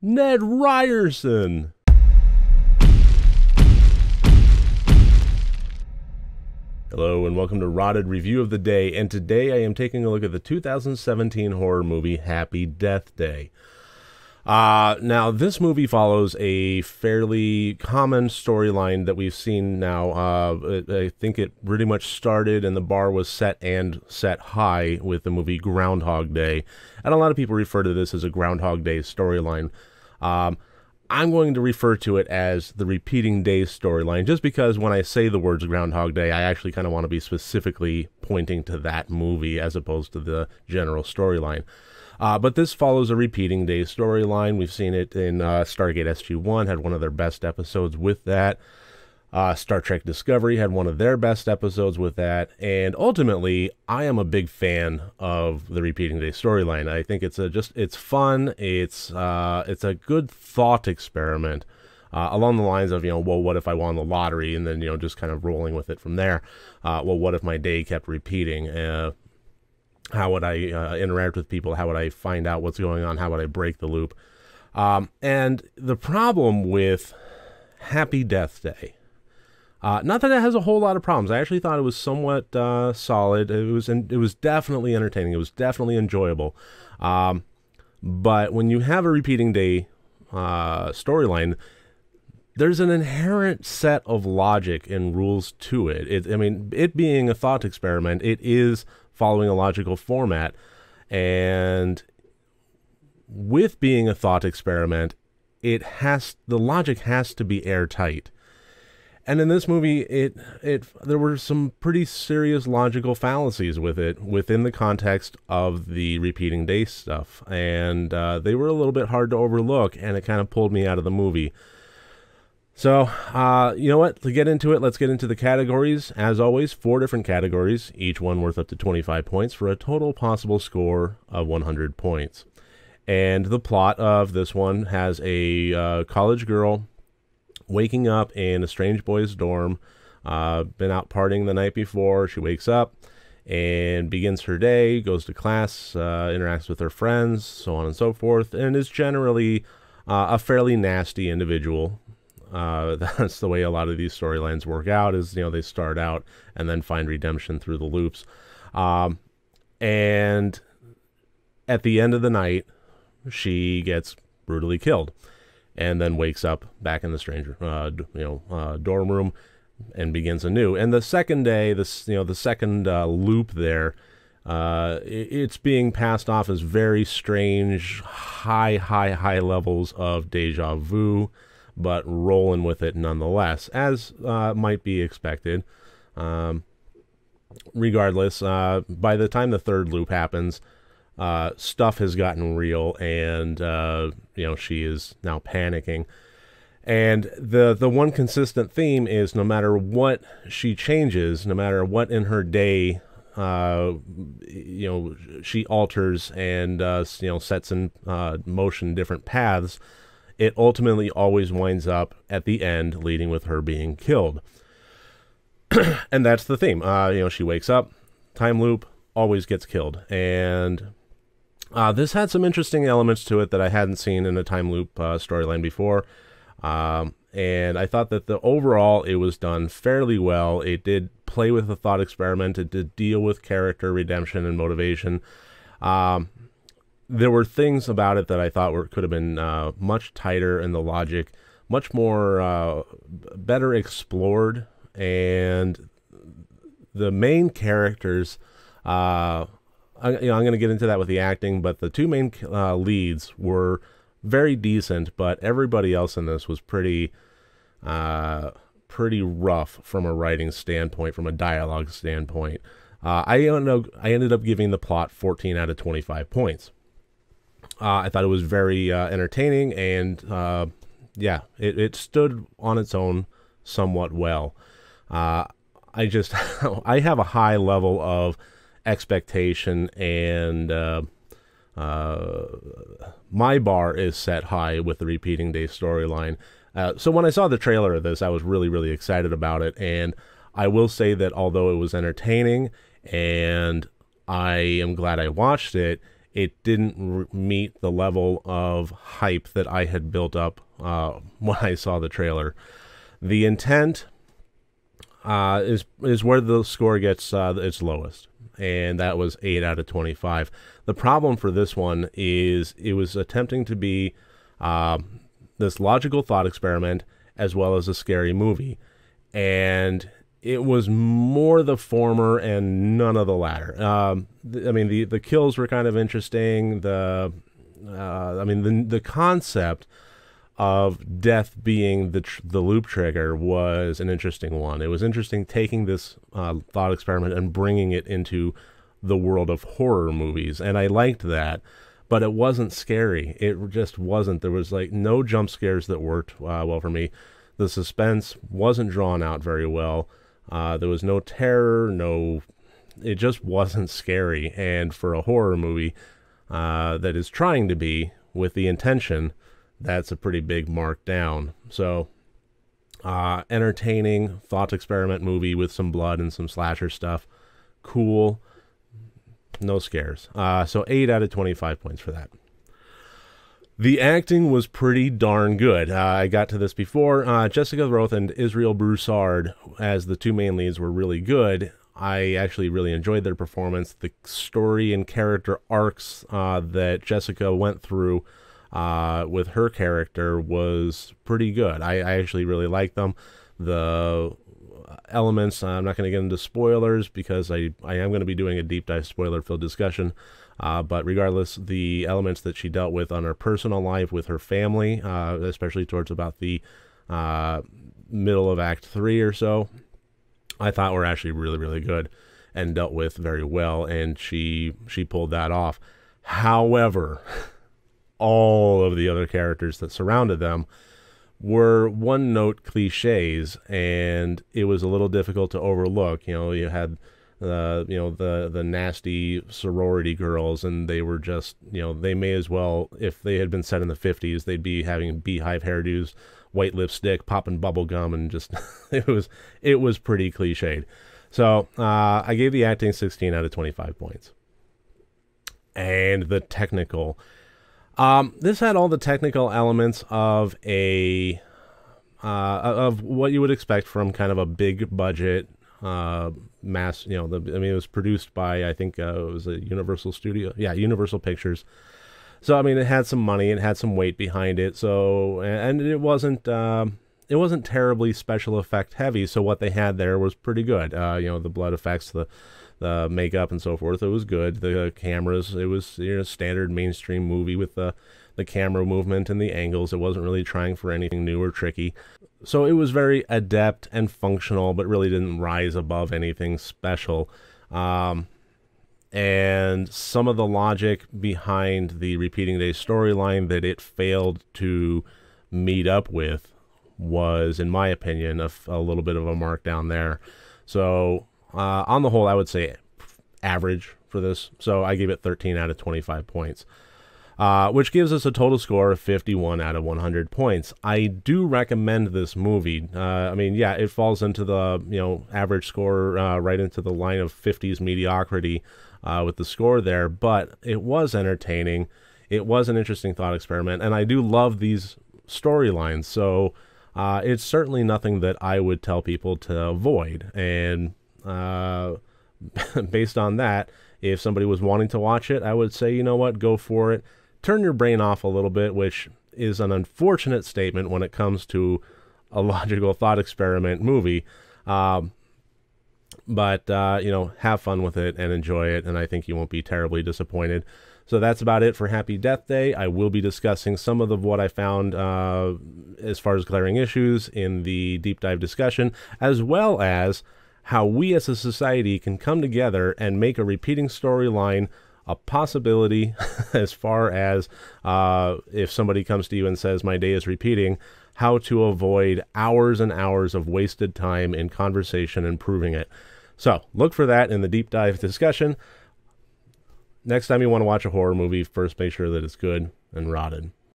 Ned Ryerson. Hello and welcome to RotD Review of the Day, and today I am taking a look at the 2017 horror movie Happy Death Day. Now, this movie follows a fairly common storyline that we've seen now. I think it pretty much started and the bar was set high with the movie Groundhog Day. And a lot of people refer to this as a Groundhog Day storyline. I'm going to refer to it as the repeating days storyline, just because when I say the words Groundhog Day, I actually kind of want to be specifically pointing to that movie as opposed to the general storyline. But this follows a repeating day storyline. We've seen it in Stargate SG-1, had one of their best episodes with that. Star Trek Discovery had one of their best episodes with that. And ultimately, I am a big fan of the repeating day storyline. I think it's fun. It's a good thought experiment along the lines of, well, what if I won the lottery? And then, just kind of rolling with it from there. Well, what if my day kept repeating? How would I interact with people? How would I find out what's going on? How would I break the loop? And the problem with Happy Death Day, not that it has a whole lot of problems. I actually thought it was somewhat solid. It was definitely entertaining. It was definitely enjoyable. But when you have a repeating day storyline, there's an inherent set of logic and rules to it. It being a thought experiment, it is following a logical format, and with being a thought experiment, the logic has to be airtight. And in this movie, there were some pretty serious logical fallacies with it within the context of the repeating day stuff, and they were a little bit hard to overlook, and it kind of pulled me out of the movie. So, you know what? To get into it, let's get into the categories. As always, 4 different categories, each one worth up to 25 points for a total possible score of 100 points. And the plot of this one has a college girl waking up in a strange boy's dorm, been out partying the night before. She wakes up and begins her day, goes to class, interacts with her friends, so on and so forth, and is generally a fairly nasty individual. That's the way a lot of these storylines work out, is, they start out and then find redemption through the loops. And at the end of the night, she gets brutally killed and then wakes up back in the stranger, dorm room and begins anew. And the second day, the second loop there, it's being passed off as very strange, high levels of deja vu, but rolling with it nonetheless, as might be expected. Regardless, by the time the third loop happens, stuff has gotten real, and she is now panicking. And the one consistent theme is, no matter what she changes, no matter what in her day she alters and sets in motion different paths, it ultimately always winds up at the end leading with her being killed. And that's the theme. She wakes up, time loop, always gets killed. And this had some interesting elements to it that I hadn't seen in a time loop storyline before. And I thought that overall it was done fairly well. It did play with the thought experiment. It did deal with character redemption and motivation. There were things about it that I thought could have been much tighter in the logic, much more better explored, and the main characters. I'm going to get into that with the acting, but the 2 main leads were very decent, but everybody else in this was pretty rough from a writing standpoint, from a dialogue standpoint. I ended up giving the plot 14 out of 25 points. I thought it was very entertaining, and it stood on its own somewhat well. I have a high level of expectation, and my bar is set high with the repeating day storyline. So when I saw the trailer of this, I was really, really excited about it, and I will say that although it was entertaining and I am glad I watched it, it didn't meet the level of hype that I had built up when I saw the trailer. The intent is where the score gets its lowest, and that was 8 out of 25. The problem for this one is it was attempting to be this logical thought experiment as well as a scary movie, and it was more the former and none of the latter. I mean, the kills were kind of interesting. The concept of death being the loop trigger was an interesting one. It was interesting taking this thought experiment and bringing it into the world of horror movies, and I liked that. But it wasn't scary. It just wasn't. There was like no jump scares that worked well for me. The suspense wasn't drawn out very well. There was no terror, it just wasn't scary. And for a horror movie that is trying to be with the intention, that's a pretty big mark down. So, entertaining thought experiment movie with some blood and some slasher stuff. Cool. No scares. So 8 out of 25 points for that. The acting was pretty darn good. I got to this before. Jessica Roth and Israel Broussard as the two main leads were really good. I actually really enjoyed their performance. The story and character arcs that Jessica went through with her character was pretty good. I actually really liked them. The elements, I'm not going to get into spoilers because I am going to be doing a deep dive spoiler-filled discussion. But regardless, the elements that she dealt with on her personal life with her family, especially towards about the middle of Act 3 or so, I thought were actually really, really good and dealt with very well, and she pulled that off. However, all of the other characters that surrounded them were one-note cliches, and it was a little difficult to overlook. You know, you had the nasty sorority girls, and they were just, they may as well, if they had been set in the 50s, they'd be having beehive hairdos, white lipstick, popping bubble gum, and just it was pretty cliched. So I gave the acting 16 out of 25 points. And the technical, this had all the technical elements of of what you would expect from kind of a big budget mass. It was produced by, I think it was a Universal Studio, Universal Pictures. So I mean, it had some money, it had some weight behind it. So and it wasn't terribly special effect heavy. So what they had there was pretty good. The blood effects, the makeup and so forth, it was good. The cameras, it was standard mainstream movie with the camera movement and the angles. It wasn't really trying for anything new or tricky. So it was very adept and functional, but really didn't rise above anything special. And some of the logic behind the repeating day storyline that it failed to meet up with was, in my opinion, a little bit of a markdown there. So on the whole, I would say average for this. So I gave it 13 out of 25 points, which gives us a total score of 51 out of 100 points. I do recommend this movie. It falls into the average score, right into the line of 50s mediocrity with the score there, but it was entertaining. It was an interesting thought experiment, and I do love these storylines. So it's certainly nothing that I would tell people to avoid. And based on that, if somebody was wanting to watch it, I would say, you know what, go for it. Turn your brain off a little bit, which is an unfortunate statement when it comes to a logical thought experiment movie. But have fun with it and enjoy it, and I think you won't be terribly disappointed. So that's about it for Happy Death Day. I will be discussing some of what I found as far as glaring issues in the deep dive discussion, as well as how we as a society can come together and make a repeating storyline a possibility, as far as if somebody comes to you and says, my day is repeating, how to avoid hours and hours of wasted time in conversation and proving it. So look for that in the deep dive discussion. Next time you want to watch a horror movie, first make sure that it's good and rotted.